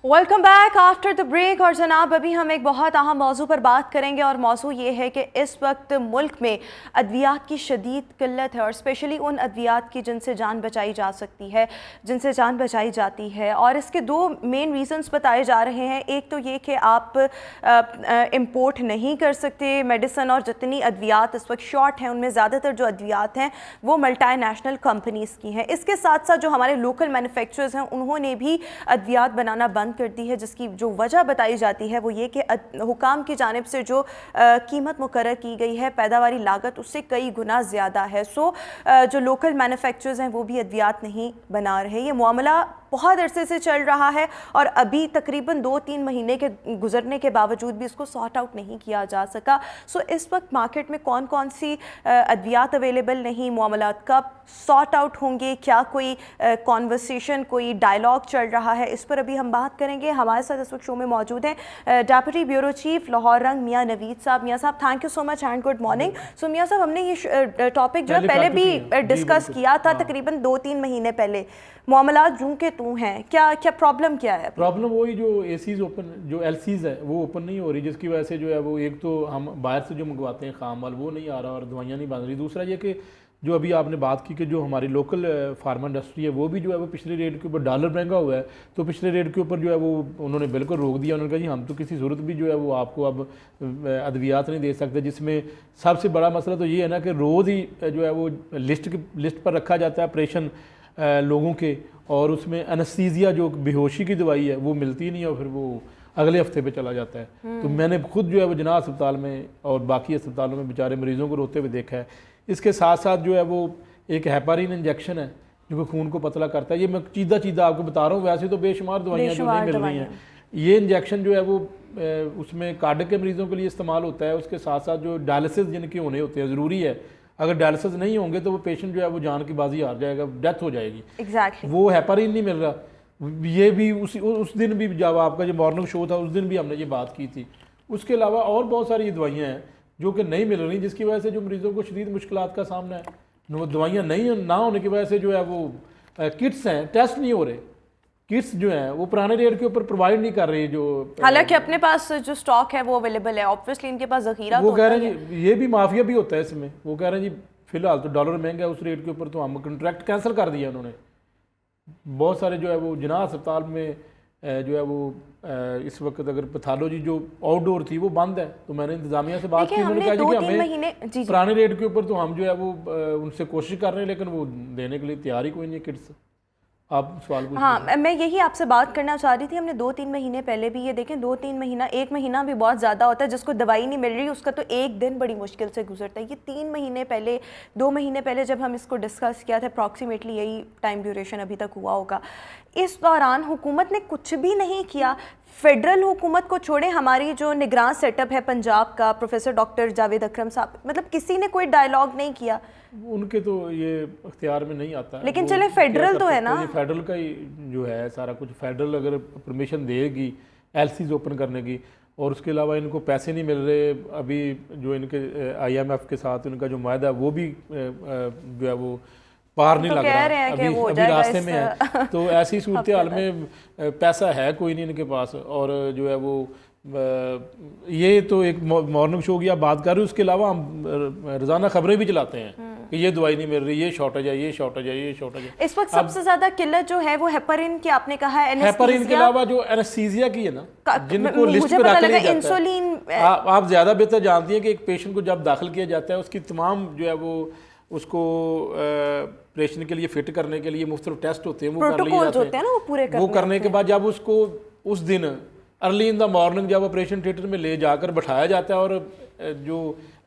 Welcome back after the break. और जनाब अभी हम एक बहुत अहम मौजू पर बात करेंगे और मौजू ये है कि इस वक्त मुल्क में अद्वियात की शदीद किल्लत है और स्पेशली उन अद्वियात की जिनसे जान बचाई जा सकती है, जिनसे जान बचाई जाती है। और इसके दो मेन रीज़न्स बताए जा रहे हैं। एक तो ये कि आप इम्पोर्ट नहीं कर सकते मेडिसन, और जितनी अद्वियात इस वक्त शॉर्ट हैं उनमें ज़्यादातर जो अद्वियात हैं वो मल्टीनेशनल कंपनीज़ की हैं। इसके साथ साथ जो हमारे लोकल मैन्युफैक्चरर्स हैं उन्होंने भी अद्वियात बनाना बंद कर दी है, जिसकी जो वजह बताई जाती है वो ये कि हुकाम की जानिब से जो कीमत मुकर्रर की गई है पैदावारी लागत उससे कई गुना ज़्यादा है। जो लोकल मैन्युफैक्चरर्स हैं वो भी अद्वियात नहीं बना रहे। ये मामला बहुत अरसे से चल रहा है और अभी तकरीबन 2-3 महीने के गुजरने के बावजूद भी इसको सॉर्ट आउट नहीं किया जा सका। इस वक्त मार्केट में कौन कौन सी अद्वियात अवेलेबल नहीं, मामलात कब सॉर्ट आउट होंगे, क्या कोई कॉन्वर्सेशन, कोई डायलॉग चल रहा है, इस पर अभी हम बात करेंगे। हमारे साथ इस वक्त शो में मौजूद हैं डेप्यूटी ब्यूरो चीफ लाहौर रंग मियाँ नवीद साहब। मियाँ साहब thank you so much and good morning. So मियाँ साहब हमने ये टॉपिक जो है पहले भी डिस्कस किया था तकरीबन 2-3 महीने पहले। मामला जूं के तू हैं, क्या प्रॉब्लम क्या है? प्रॉब्लम वही जो एसीज ओपन, जो एलसीज है वो ओपन नहीं हो रही, जिसकी वजह से जो है वो एक तो हम बाहर से जो मंगवाते हैं खाम माल वो नहीं आ रहा और दवाइयाँ नहीं बन रही। दूसरा ये कि जो अभी आपने बात की कि जो हमारी लोकल फार्मा इंडस्ट्री है वो भी जो है वो पिछले रेट के ऊपर, डॉलर महंगा हुआ है तो पिछले रेट के ऊपर जो है वो उन्होंने बिल्कुल रोक दिया। उन्होंने कहा जी हम तो किसी सूरत भी जो है वो आपको अब अद्वियात नहीं दे सकते। जिसमें सबसे बड़ा मसला तो ये है ना कि रोज़ ही जो है वो लिस्ट पर रखा जाता है ऑपरेशन लोगों के, और उसमें एनेस्थीसिया जो बेहोशी की दवाई है वो मिलती नहीं है और फिर वो अगले हफ्ते पे चला जाता है। तो मैंने खुद जो है वो जना अस्पताल में और बाकी अस्पतालों में बेचारे मरीज़ों को रोते हुए देखा है। इसके साथ साथ जो है वो एक हेपारिन इंजेक्शन है जो कि खून को पतला करता है। ये मैं चीज़ा आपको बता रहा हूँ, वैसे तो बेशुमार दवाइयाँ जो नहीं मिल रही हैं। ये इंजेक्शन जो है वो उसमें कार्डियक के मरीज़ों के लिए इस्तेमाल होता है। उसके साथ साथ जो डायलिसिस जिनके होने होते हैं, ज़रूरी है, अगर डायलिसिस नहीं होंगे तो वो पेशेंट जो है वो जान की बाजी हार जाएगा, डेथ हो जाएगी। Exactly. वो हेपारिन नहीं मिल रहा। ये भी उस दिन भी जब आपका जो मॉर्निंग शो था उस दिन भी हमने ये बात की थी। उसके अलावा और बहुत सारी दवाइयाँ हैं जो कि नहीं मिल रही, जिसकी वजह से जो मरीज़ों को शदीद मुश्किलात का सामना है। वो दवाइयाँ नहीं ना होने की वजह से जो है वो किट्स हैं, टेस्ट नहीं हो रहे। किट्स जो हैं वो पुराने रेट के ऊपर प्रोवाइड नहीं कर रही, जो हालांकि अपने पास जो स्टॉक है वो अवेलेबल है, ऑब्वियसली इनके पास ज़ख़ीरा वो कह रहे हैं जी ये भी माफिया भी होता है इसमें। वो कह रहे हैं जी फिलहाल तो डॉलर महंगा है, उस रेट के ऊपर तो हम कॉन्ट्रैक्ट कैंसिल कर दिया उन्होंने। बहुत सारे जो है वो जना अस्पताल में जो है वो इस वक्त अगर पैथोलॉजी जो आउटडोर थी वो बंद है। तो मैंने इंतजामिया से बात की, उन्होंने कहा जी कि हमें पुराने रेट के ऊपर तो हम जो है वो उनसे कोशिश कर रहे हैं लेकिन वो देने के लिए तैयार ही कोई नहीं किट्स। आप सवाल पूछ। हाँ, मैं यही आपसे बात करना चाह रही थी। हमने 2-3 महीने पहले भी ये देखें, 2-3 महीना, 1 महीना भी बहुत ज़्यादा होता है। जिसको दवाई नहीं मिल रही उसका तो एक दिन बड़ी मुश्किल से गुजरता है। ये 3 महीने पहले, 2 महीने पहले जब हम इसको डिस्कस किया था, अप्रॉक्सीमेटली यही टाइम ड्यूरेशन अभी तक हुआ होगा। इस दौरान हुकूमत ने कुछ भी नहीं किया। फेडरल हुकूमत को छोड़े, हमारी जो निगरान सेटअप है पंजाब का, प्रोफेसर डॉक्टर जावेद अकरम साहब, मतलब किसी ने कोई डायलॉग नहीं किया। उनके तो ये अख्तियार में नहीं आता। लेकिन चले फेडरल तो है ना, फेडरल का ही जो है सारा कुछ। फेडरल अगर परमिशन देगी एलसीज ओपन करने की, और उसके अलावा इनको पैसे नहीं मिल रहे। अभी जो इनके IMF के साथ इनका जो मुआहदा है वो भी जो है वो पार नहीं लग रहा, अभी रास्ते में है। तो ऐसी सूरत हाल में पैसा है कोई नहीं इनके पास। और जो है वो ये तो एक मॉर्निंग शो की आप बात कर रहे हो, उसके अलावा हम रोज़ाना खबरें भी चलाते हैं कि ये दवाई नहीं मिल रही, ये शॉर्टेज है, ये शॉर्टेज है, ये शॉर्टेज है। इस वक्त सबसे ज्यादा किल्लत जो है वो हेपारिन की, आपने कहा है। हेपारिन के अलावा जो एनेस्थीसिया की है ना, जिनको लिस्ट पे रख लिया जाता है, इंसुलिन आप ज्यादा बेहतर जानती हैं कि एक पेशेंट को जब दाखिल किया जाता है उसकी तमाम जो है वो उसको ऑपरेशन के लिए फिट करने के लिए मुख्तलिफ टेस्ट होते हैं, वो कर लिए जाते हैं। वो करने के बाद जब उसको उस दिन अर्ली इन द मॉर्निंग जब ऑपरेशन थिएटर में ले जाकर बैठाया जाता है और जो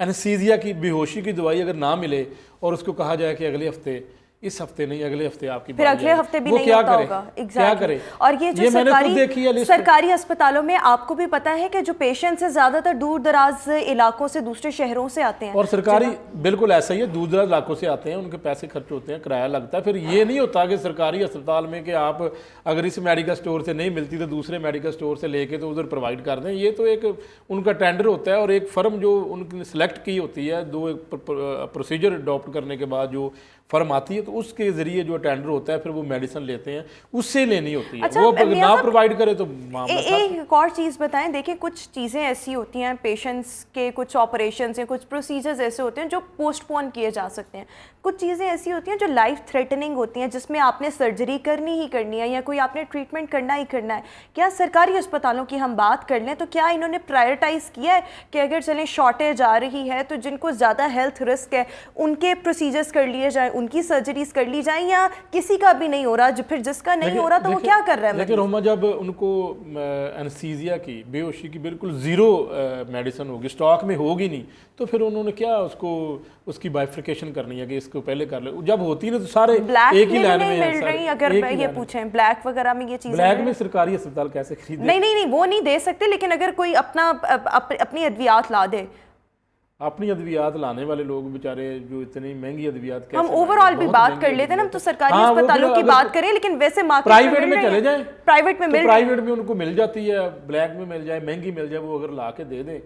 एनेस्थीसिया की बेहोशी की दवाई अगर ना मिले और उसको कहा जाए कि अगले हफ्ते, इस हफ्ते नहीं अगले हफ्ते आपकी, फिर अगले हफ्ते भी नहीं होता होगा। क्या करे? और ये जो सरकारी अस्पतालों में आपको भी पता है कि जो पेशेंट्स हैं ज्यादातर दूर दराज इलाकों से, दूसरे शहरों से आते हैं। और सरकारी बिल्कुल ऐसा ही है, दूर दराज इलाकों से आते हैं, उनके पैसे खर्च होते हैं, किराया लगता है। फिर ये नहीं होता कि सरकारी अस्पताल में कि आप अगर इस मेडिकल स्टोर से नहीं मिलती तो दूसरे मेडिकल स्टोर से लेके तो उधर प्रोवाइड कर दें। ये तो एक उनका टेंडर होता है और एक फर्म जो उनकी सिलेक्ट की होती है, दो एक प्रोसीजर अडॉप्ट करने के बाद जो फर्म आती है तो उसके जरिए जो टेंडर होता है फिर वो मेडिसिन लेते हैं, उससे लेनी होती है। अच्छा, वो अगर मियां ना साहब, प्रोवाइड करे तो मामला एक और चीज़ बताएं। देखिए, कुछ चीज़ें ऐसी होती हैं, पेशेंट्स के कुछ ऑपरेशंस या कुछ प्रोसीजर्स ऐसे होते हैं जो पोस्टपोन किए जा सकते हैं। कुछ चीज़ें ऐसी होती हैं जो लाइफ थ्रेटनिंग होती हैं, जिसमें आपने सर्जरी करनी ही करनी है या कोई आपने ट्रीटमेंट करना ही करना है। क्या सरकारी अस्पतालों की हम बात कर लें तो क्या इन्होंने प्रायोरिटाइज़ किया है कि अगर चलें शॉर्टेज आ रही है तो जिनको ज़्यादा हेल्थ रिस्क है उनके प्रोसीजर्स कर लिए जाएँ, उनकी सर्जरीज कर ली जाएँ, या किसी का भी नहीं हो रहा, जो फिर जिसका नहीं हो रहा तो वो क्या कर रहा है? लेकिन रोमा, जब उनको एनेस्थीसिया की, बेहोशी की बिल्कुल ज़ीरो मेडिसिन होगी, स्टॉक में होगी नहीं, तो फिर उन्होंने क्या उसकी बाइफिकेशन करनी है कि इसको पहले कर ले। जब होती ना तो सारे ब्लैक एक ही में लाइन नहीं में मिल रही। अगर ये पूछें ब्लैक वगैरह में ये चीज़ें, ब्लैक में सरकारी अस्पताल कैसे खरीदे? नहीं वो नहीं दे सकते, लेकिन अगर कोई अपनी अद्वियात ला दे। अपनी अद्वियात लाने वाले लोग बेचारे जो इतनी महंगी अद्वियात, हम ओवरऑल भी बात कर लेते हैं ना, तो सरकारी अस्पतालों की बात करें, लेकिन वैसे मार्केट प्राइवेट में चले जाएं, प्राइवेट में प्राइवेट में उनको मिल जाती है, ब्लैक में मिल जाए, महंगी मिल जाए, वो अगर ला के दे दें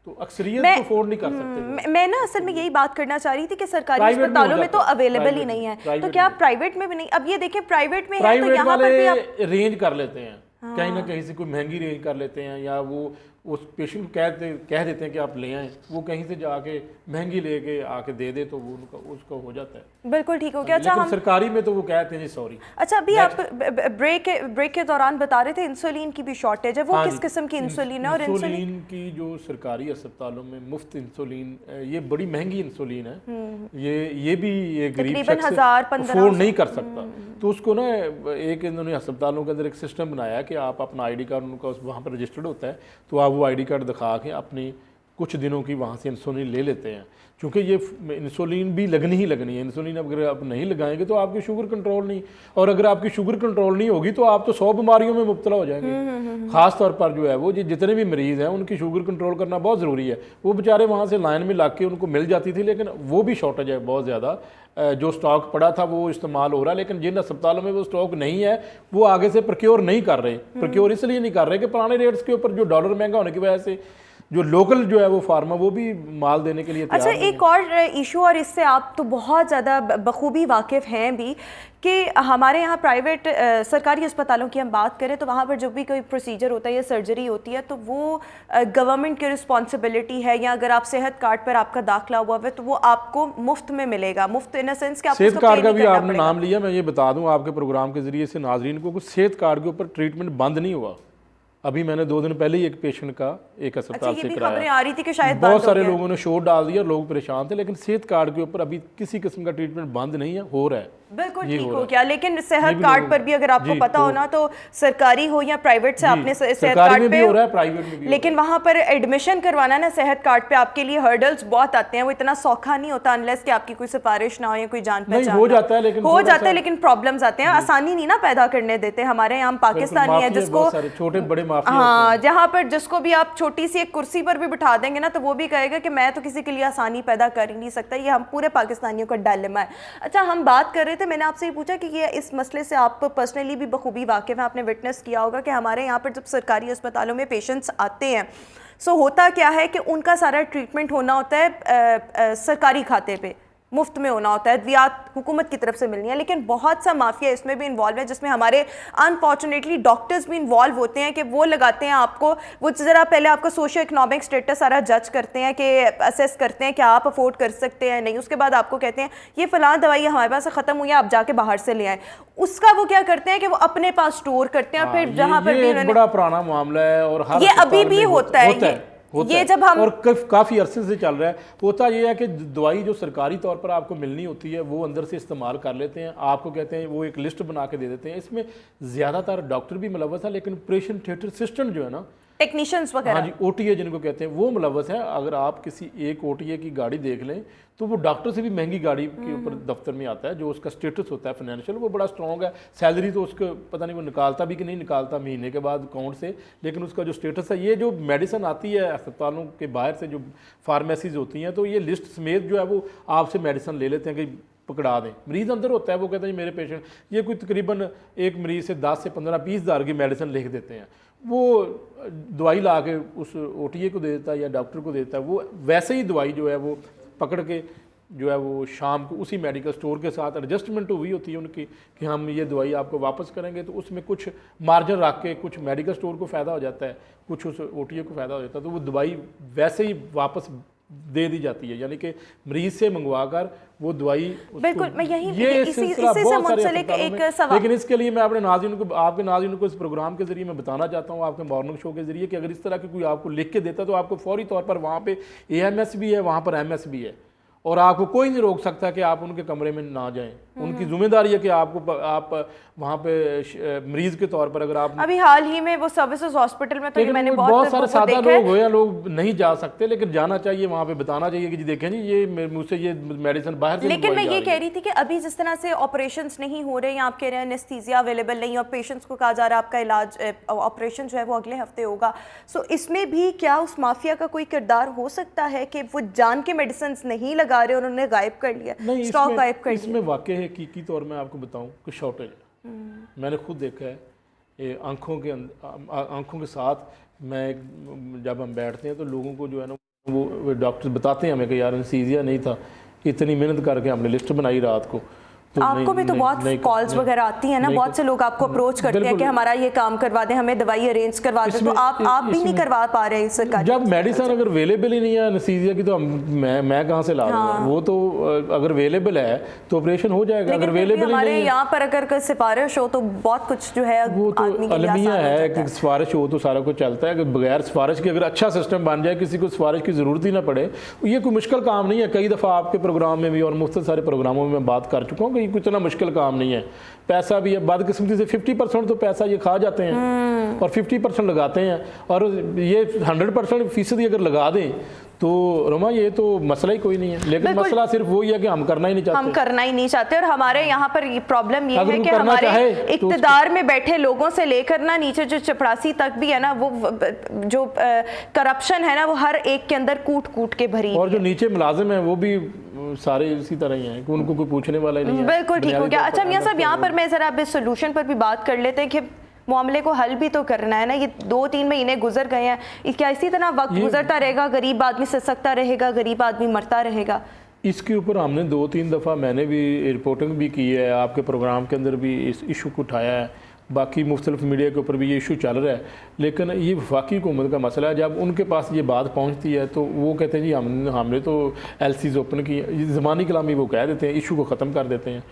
तो अक्सरियत तो अफोर्ड नहीं कर सकते। मैं ना असल में यही बात करना चाह रही थी कि सरकारी अस्पतालों में तो अवेलेबल ही नहीं है, तो क्या प्राइवेट में भी नहीं? अब ये देखिए, प्राइवेट में है तो यहाँ पर भी आप रेंज कर लेते हैं, कहीं ना कहीं से कोई महंगी रेंज कर लेते हैं, या वो उस पेशेंट को कह देते हैं कि आप ले आएं, वो कहीं से जाके महंगी लेके आके दे दे तो वो उसका हो जाता है। बिल्कुल ठीक हो गया। अच्छा, हम सरकारी में तो वो कहते हैं जी सॉरी। अच्छा, अभी आप ब्रेक के दौरान बता रहे थे इंसुलिन की भी शॉर्टेज है, वो किस किस्म की इंसुलिन है? और इंसुलिन की जो सरकारी अस्पताल में मुफ्त इंसुलिन, ये बड़ी महंगी इंसुलिन है, ये भी ये गरीब शख्स अफोर्ड नहीं कर सकता, तो उसको ना एक इन्होंने अस्पतालों के अंदर एक सिस्टम बनाया कि आप अपना ID कार्ड, उनका वहाँ पर रजिस्टर्ड होता है, तो आप वो ID कार्ड दिखा के अपनी कुछ दिनों की वहाँ से इंसुलिन ले लेते हैं, क्योंकि ये इंसुलिन भी लगनी ही लगनी है। इंसुलिन अगर आप नहीं लगाएंगे तो आपकी शुगर कंट्रोल नहीं, और अगर आपकी शुगर कंट्रोल नहीं होगी तो आप तो 100 बीमारियों में मुब्तला हो जाएंगे। खास तौर पर जो है वो जितने भी मरीज़ हैं उनकी शुगर कंट्रोल करना बहुत ज़रूरी है। वो बेचारे वहाँ से लाइन में लग के उनको मिल जाती थी, लेकिन वो भी शॉर्टेज है बहुत ज़्यादा। जो स्टॉक पड़ा था वो इस्तेमाल हो रहा है, लेकिन जिन अस्पतालों में वो स्टॉक नहीं है वो आगे से प्रोक्योर नहीं कर रहे। प्रोक्योर इसलिए नहीं कर रहे कि पुराने रेट्स के ऊपर जो डॉलर महंगा होने की वजह से जो लोकल जो है वो फार्मा वो भी माल देने के लिए तैयार अच्छा, एक और इशू, और इससे आप तो बहुत ज़्यादा बखूबी वाकिफ़ हैं भी, कि हमारे यहाँ प्राइवेट सरकारी अस्पतालों की हम बात करें तो वहाँ पर जो भी कोई प्रोसीजर होता है या सर्जरी होती है तो वो गवर्नमेंट की रिस्पॉन्सिबिलिटी है, या अगर आप सेहत कार्ड पर आपका दाखिला हुआ है तो वो आपको मुफ्त में मिलेगा। मुफ्त इन सेंस कि आपको सेहत कार्ड का भी आपने नाम लिया, मैं ये बता दूं आपके प्रोग्राम के जरिए से नाजरीन को, सेहत कार्ड के ऊपर ट्रीटमेंट बंद नहीं हुआ। अभी मैंने 2 दिन पहले ही एक पेशेंट का एक अस्पताल से कराया, खबरें आ रही थी कि शायद बहुत सारे लोगों ने शोर डाल दिया, लोग परेशान थे, लेकिन सेहत कार्ड के ऊपर अभी किसी किस्म का ट्रीटमेंट बंद नहीं है, हो रहा है। बिल्कुल ठीक हो गया, लेकिन सेहत कार्ड पर भी अगर आपको पता हो ना, तो सरकारी हो या प्राइवेट से आपने सेहत कार्ड पे हो रहा है, प्राइवेट में भी, लेकिन वहां पर एडमिशन करवाना ना सेहत कार्ड पे आपके लिए हर्डल्स बहुत आते हैं, वो इतना सौखा नहीं होता अनलेस कि आपकी कोई सिफारिश ना हो या कोई जान पहचान हो जाता है, लेकिन प्रॉब्लम्स आते हैं। आसानी नहीं ना पैदा करने देते हमारे यहाँ। पाकिस्तानी है जिसको छोटे बड़े माफिया, हाँ, जहाँ पर जिसको भी आप छोटी सी एक कुर्सी पर भी बिठा देंगे ना तो वो भी कहेगा कि मैं तो किसी के लिए आसानी पैदा कर ही नहीं सकता। ये हम पूरे पाकिस्तानियों का डायलेमा है। अच्छा, हम बात कर रहे थे, मैंने आपसे ये पूछा कि ये इस मसले से आप पर्सनली भी बखूबी वाकिफ हैं, आपने विटनेस किया होगा कि हमारे यहाँ पर जब सरकारी अस्पतालों में पेशेंट्स आते हैं सो होता क्या है कि उनका सारा ट्रीटमेंट होना होता है सरकारी खाते पे, मुफ्त में होना होता है, अद्वियात हुकूमत की तरफ से मिलनी है, लेकिन बहुत सा माफिया इसमें भी इन्वॉल्व है, जिसमें हमारे अनफॉर्चुनेटली डॉक्टर्स भी इन्वॉल्व होते हैं कि वो लगाते हैं आपको, वो ज़रा पहले आपका सोशो इकोनॉमिक स्टेटस सारा जज करते हैं कि असेस करते हैं कि आप अफोर्ड कर सकते हैं नहीं, उसके बाद आपको कहते हैं ये फ़लाँ दवाई हमारे पास ख़त्म हुई है, आप जाके बाहर से ले आए। उसका वो क्या करते हैं कि वो अपने पास स्टोर करते हैं, फिर जहाँ पर भी बड़ा पुराना मामला है और ये अभी भी होता है। ये जब हम और काफ़ी अरसे से चल रहा है। होता ये है कि दवाई जो सरकारी तौर पर आपको मिलनी होती है वो अंदर से इस्तेमाल कर लेते हैं, आपको कहते हैं वो एक लिस्ट बना के दे देते हैं। इसमें ज़्यादातर डॉक्टर भी मुलव्वस है, लेकिन ऑपरेशन थिएटर असिस्टेंट जो है ना, टेक्नीशियंस वगैरह, हाँ जी, OTA जिनको कहते हैं, वो मुलव्वस है। अगर आप किसी एक OTA की गाड़ी देख लें तो वो डॉक्टर से भी महंगी गाड़ी के ऊपर दफ्तर में आता है। जो उसका स्टेटस होता है फाइनेंशियल, वो बड़ा स्ट्रॉन्ग है। सैलरी तो उसको पता नहीं वो निकालता भी कि नहीं निकालता महीने के बाद अकाउंट से, लेकिन उसका जो स्टेटस है, ये जो मेडिसिन आती है अस्पतालों के बाहर से, जो फार्मेसीज होती हैं, तो ये लिस्ट समेत जो है वो आपसे मेडिसिन ले लेते हैं कि पकड़ा दें। मरीज़ अंदर होता है, वो कहते हैं मेरे पेशेंट, ये कोई तकरीबन एक मरीज़ से 10 से 15-20 हज़ार की मेडिसिन लिख देते हैं। वो दवाई ला के उस OTA को दे देता है या डॉक्टर को देता है, वो वैसे ही दवाई जो है वो पकड़ के जो है वो शाम को उसी मेडिकल स्टोर के साथ एडजस्टमेंट हुई होती है उनकी कि हम ये दवाई आपको वापस करेंगे, तो उसमें कुछ मार्जिन रख के कुछ मेडिकल स्टोर को फ़ायदा हो जाता है, कुछ उस OTA को फ़ायदा हो जाता है, तो वो दवाई वैसे ही वापस दे दी जाती है, यानी कि मरीज से मंगवा कर वो दवाई बिल्कुल। मैं यही ये सिलसिला बहुत सारे अस्पतालों एक में, सवाल, लेकिन इसके लिए मैं अपने नाज़रीन को, आपके नाज़रीन को इस प्रोग्राम के जरिए मैं बताना चाहता हूँ, आपके मॉर्निंग शो के जरिए, कि अगर इस तरह की कोई आपको लिख के देता तो आपको फौरी तौर पर वहाँ पे AMS भी है, वहाँ पर MS भी है, और आपको कोई नहीं रोक सकता कि आप उनके कमरे में ना जाएं। उनकी जिम्मेदारी है कि आप वहाँ पे मरीज के तौर पर, अगर आप अभी हाल ही में वो सर्विसेज हॉस्पिटल में, तो ये मैंने बहुत सारे सादा लोग हो या है, लोग नहीं जा सकते, लेकिन जाना चाहिए, वहाँ पे बताना चाहिए कि जी देखें जी ये मुझसे ये मेडिसिन बाहर से लेकिन मैं मंगवाई ये जा कह रही रही थी कि अभी जिस तरह से ऑपरेशंस नहीं हो रहे हैं, आप कह रहे हैं एनेस्थीसिया अवेलेबल नहीं, और पेशेंट्स को कहा जा रहा है आपका इलाज ऑपरेशन जो है वो अगले हफ्ते होगा, सो इसमें भी क्या उस माफिया का कोई किरदार हो सकता है कि वो जान के मेडिसिन नहीं लगा रहे और उन्होंने गायब कर लिया, स्टॉक गायब कर लिया? इसमें वाकई है की तौर में आपको बताऊं कि शॉर्टेज है। मैंने खुद देखा है, ये आंखों के साथ मैं जब हम बैठते हैं तो लोगों को जो है ना वो डॉक्टर बताते हैं हमें कि यार एनेस्थीसिया नहीं था, इतनी मेहनत करके हमने लिस्ट बनाई रात को। तो आपको भी तो बहुत कॉल्स वगैरह आती हैं ना, बहुत से लोग आपको अप्रोच करते हैं कि हमारा ये काम करवा दें, हमें दवाई अरेंज करवा दें, तो आप भी नहीं करवा पा रहे हैं सरकार? जब मेडिसिन अगर अवेलेबल ही नहीं है एनेस्थीसिया की, तो मैं कहाँ से ला दूंगा? वो तो अगर अवेलेबल है तो ऑपरेशन हो जाएगा, अगर अवेलेबल हमारे यहाँ पर अगर सिफारिश हो तो बहुत कुछ जो है वो तो अलमिया है कि सिफारिश हो तो सारा कुछ चलता है, अगर बगैर सिफारिश के अगर अच्छा सिस्टम बन जाए, किसी को सिफारिश की ज़रूरत ही ना पड़े, ये कोई मुश्किल काम नहीं है। कई दफ़ा आपके प्रोग्राम में भी और मुख्तलिफ सारे प्रोग्रामों में मैं बात कर चुका हूँ कि ये इतना मुश्किल काम नहीं है। पैसा भी है, बदकिस्मती से 50% तो पैसा ये खा जाते हैं और 50% लगाते हैं, और ये 100% फीसदी अगर लगा दें तो रमा ये तो मसला ही कोई नहीं है। लेकिन मसला सिर्फ वही है कि हम करना ही नहीं चाहते, हम करना ही नहीं चाहते। और हमारे यहाँ पर ये प्रॉब्लम ये है कि हमारे इक़्तिदार में बैठे लोगों से लेकर ना नीचे जो चपरासी तक भी है ना, वो जो करप्शन है ना, वो हर एक के अंदर कूट कूट के भरी, और जो नीचे मुलाजिम है वो भी सारे इसी तरह ही हैं कि उनको कोई पूछने वाला ही नहीं है। बिल्कुल ठीक हो गया। अच्छा मियां साहब, यहाँ पर मैं जरा अब इस सोल्यूशन पर भी बात कर लेते हैं कि मामले को हल भी तो करना है ना। ये 2-3 महीने गुजर गए हैं, क्या इसी तरह वक्त गुजरता रहेगा? गरीब आदमी ससकता रहेगा, गरीब आदमी मरता रहेगा? इसके ऊपर हमने 2-3 दफ़ा मैंने भी रिपोर्टिंग भी की है, आपके प्रोग्राम के अंदर भी इस इशू को उठाया है, बाकी मुख्तलिफ मीडिया के ऊपर भी ये इशू चल रहा है। लेकिन ये वफाकी हुकूमत का मसला है, जब उनके पास ये बात पहुँचती है तो वो कहते हैं जी हमने तो LCs ओपन की, ज़बानी कलामी वो कह देते हैं, इशू को ख़त्म कर देते हैं।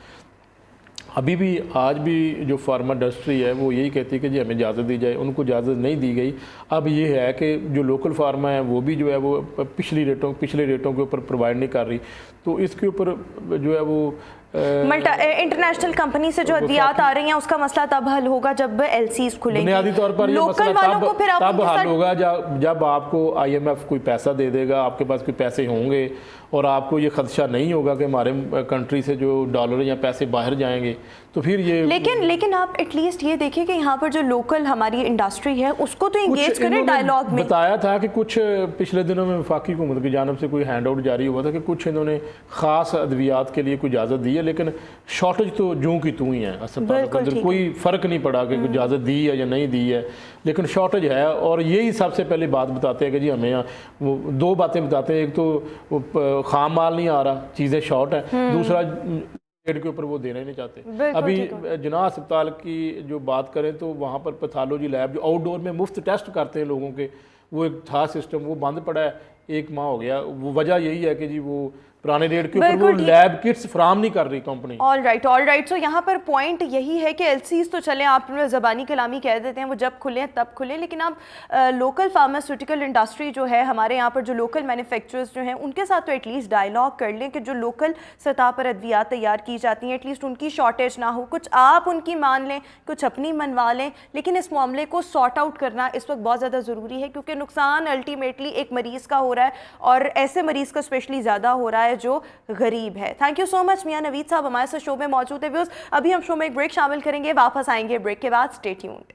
अभी भी आज भी जो फार्मा इंडस्ट्री है वो यही कहती है कि जी हमें इजाज़त दी जाए, उनको इजाज़त नहीं दी गई। अब ये है कि जो लोकल फार्मा है वो भी जो है वो पिछले रेटों के ऊपर प्रोवाइड नहीं कर रही, तो इसके ऊपर जो है वो इंटरनेशनल कंपनी से जो अद्वियात आ रही हैं उसका मसला तब हल होगा जब LCs खुलेंगे। बुनियादी तौर पर ये लोकल वालों को फिर तब हल होगा जब आपको IMF कोई पैसा दे देगा, आपके पास कोई पैसे होंगे और आपको ये खदशा नहीं होगा कि हमारे कंट्री से जो डॉलर या पैसे बाहर जाएंगे, तो फिर ये लेकिन आप एटलीस्ट ये देखिए कि यहाँ पर जो लोकल हमारी इंडस्ट्री है उसको तो इंगेज करें डायलॉग में। बताया था कि कुछ पिछले दिनों में वफाकी हुकूमत की जानिब से कोई हैंड आउट जारी हुआ था कि कुछ इन्होंने ख़ास अद्वियात के लिए कोई इजाज़त दी है, लेकिन शॉर्टेज तो जूँ की तूँ ही है अस्पताल के अंदर, कोई फ़र्क नहीं पड़ा कि कोई इजाज़त दी है या नहीं दी है, लेकिन शॉर्टेज है। और यही सबसे पहले बात बताते हैं कि जी हमें वो 2 बातें बताते हैं, एक तो खाम माल नहीं आ रहा, चीज़ें शॉर्ट है, दूसरा के ऊपर वो देना ही नहीं चाहते। अभी जिन्ना अस्पताल की जो बात करें तो वहाँ पर पैथोलॉजी लैब जो आउटडोर में मुफ्त टेस्ट करते हैं लोगों के, वो एक था सिस्टम, वो बंद पड़ा है, 1 माह हो गया। वो वजह यही है कि जी वो पुराने रेट के ऊपर वो लैब किट्स फ्राहम नहीं कर रही कंपनी। All right. सो यहाँ पर पॉइंट यही है कि LCs तो चले, आप ज़बानी कलामी कह देते हैं, वो जब खुले तब खुले, लेकिन आप लोकल फार्मास्यूटिकल इंडस्ट्री जो है हमारे यहाँ पर, जो लोकल मैन्युफैक्चरर्स जो हैं उनके साथ तो एटलीस्ट डायलॉग कर लें कि जो लोकल सतह पर अद्वियात तैयार की जाती हैं एटलीस्ट उनकी शॉर्टेज ना हो, कुछ आप उनकी मान लें, कुछ अपनी मनवा लें, लेकिन इस मामले को सॉर्ट आउट करना इस वक्त बहुत ज़्यादा ज़रूरी है, क्योंकि नुकसान अल्टीमेटली एक मरीज़ का हो रहा है, और ऐसे मरीज़ का स्पेशली ज़्यादा हो रहा है जो गरीब है। थैंक यू सो मच मियां नवीद साहब हमारे साथ शो में मौजूद है। अभी हम शो में एक ब्रेक शामिल करेंगे, वापस आएंगे ब्रेक के बाद। Stay tuned.